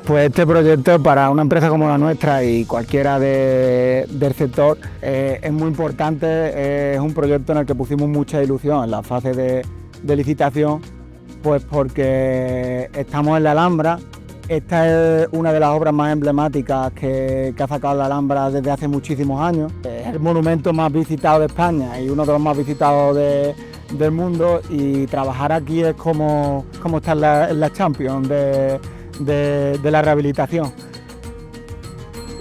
Pues este proyecto para una empresa como la nuestra y cualquiera del sector es muy importante, es un proyecto en el que pusimos mucha ilusión en la fase de licitación, pues porque estamos en la Alhambra. Esta es una de las obras más emblemáticas que ha sacado la Alhambra desde hace muchísimos años. Es el monumento más visitado de España y uno de los más visitados del mundo, y trabajar aquí es como estar en la Champions de la rehabilitación.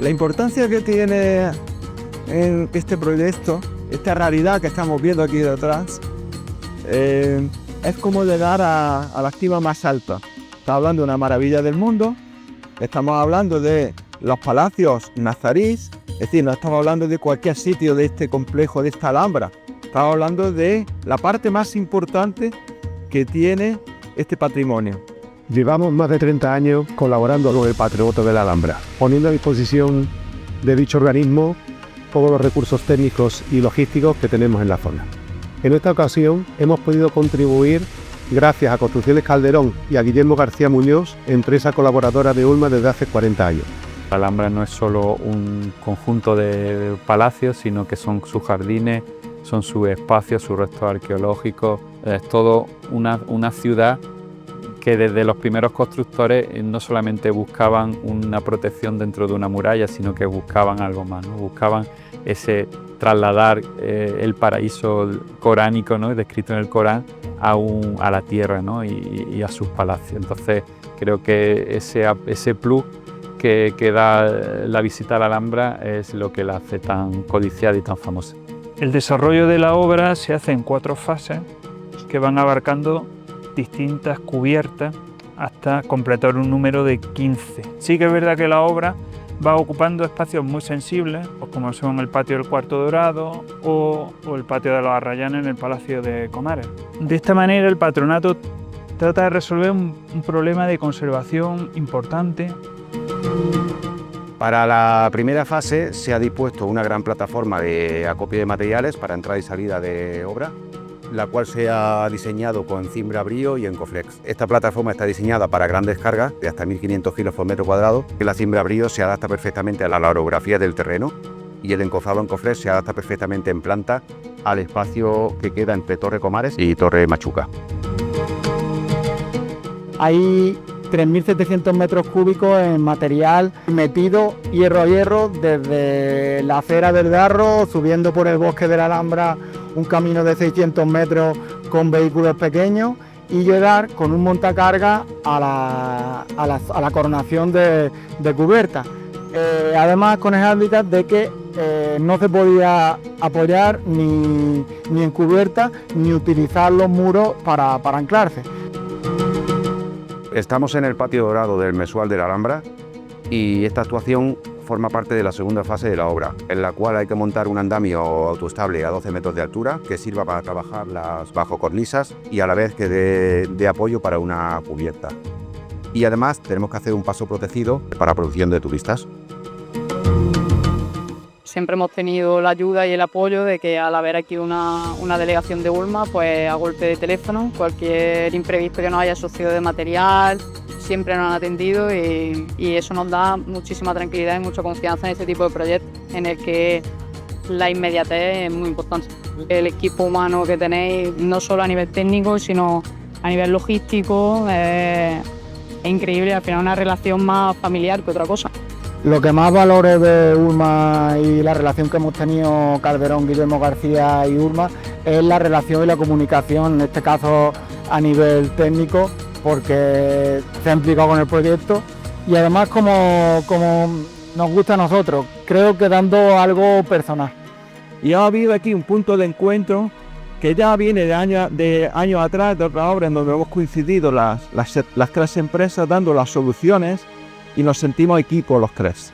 La importancia que tiene en este proyecto, esta realidad que estamos viendo aquí detrás, es como llegar a la cima más alta. Estamos hablando de una maravilla del mundo, estamos hablando de los palacios nazarís, es decir, no estamos hablando de cualquier sitio de este complejo, de esta Alhambra. Estamos hablando de la parte más importante que tiene este patrimonio. Llevamos más de 30 años colaborando con el Patronato de la Alhambra, poniendo a disposición de dicho organismo todos los recursos técnicos y logísticos que tenemos en la zona. En esta ocasión hemos podido contribuir gracias a Construcciones Calderón y a Guillermo García Muñoz, empresa colaboradora de Ulma desde hace 40 años. La Alhambra no es solo un conjunto de palacios, sino que son sus jardines, son sus espacios, sus restos arqueológicos, es todo una ciudad que desde los primeros constructores no solamente buscaban una protección dentro de una muralla, sino que buscaban algo más, ¿no? Buscaban trasladar el paraíso coránico, ¿no?, descrito en el Corán a la tierra, ¿no?, y a sus palacios. Entonces creo que ese plus que da la visita a la Alhambra es lo que la hace tan codiciada y tan famosa. El desarrollo de la obra se hace en 4 fases que van abarcando distintas cubiertas hasta completar un número de 15. Sí que es verdad que la obra va ocupando espacios muy sensibles, pues como son el patio del Cuarto Dorado o el patio de los Arrayanes en el Palacio de Comares. De esta manera el patronato trata de resolver un problema de conservación importante. Para la primera fase se ha dispuesto una gran plataforma de acopio de materiales para entrada y salida de obra, la cual se ha diseñado con cimbra brío y Encoflex. Esta plataforma está diseñada para grandes cargas de hasta 1500 kilos por metro cuadrado. La cimbra brío se adapta perfectamente a la orografía del terreno y el encofrado Encoflex se adapta perfectamente en planta al espacio que queda entre Torre Comares y Torre Machuca. Hay 3.700 metros cúbicos en material metido hierro a hierro desde la acera del Darro, subiendo por el bosque de la Alhambra un camino de 600 metros con vehículos pequeños y llegar con un montacarga a la coronación de cubierta. Además con el hándicap de que no se podía apoyar ni en cubierta ni utilizar los muros para anclarse. Estamos en el patio dorado del Mesual de la Alhambra y esta actuación forma parte de la segunda fase de la obra, en la cual hay que montar un andamio autoestable a 12 metros de altura que sirva para trabajar las bajo cornisas y a la vez que dé apoyo para una cubierta. Y además tenemos que hacer un paso protegido para producción de turistas. Siempre hemos tenido la ayuda y el apoyo de que al haber aquí una delegación de Ulma, pues a golpe de teléfono, cualquier imprevisto que nos haya sucedido de material, siempre nos han atendido y eso nos da muchísima tranquilidad y mucha confianza en este tipo de proyectos, en el que la inmediatez es muy importante. El equipo humano que tenéis, no solo a nivel técnico, sino a nivel logístico, es increíble, al final una relación más familiar que otra cosa. Lo que más valoro de Ulma y la relación que hemos tenido Calderón, Guillermo García y Ulma es la relación y la comunicación, en este caso a nivel técnico, porque se ha implicado con el proyecto y además como nos gusta a nosotros, creo que dando algo personal. Y ha habido aquí un punto de encuentro que ya viene de años atrás, de otra obra en donde hemos coincidido las 3 empresas dando las soluciones y nos sentimos equipo los 3.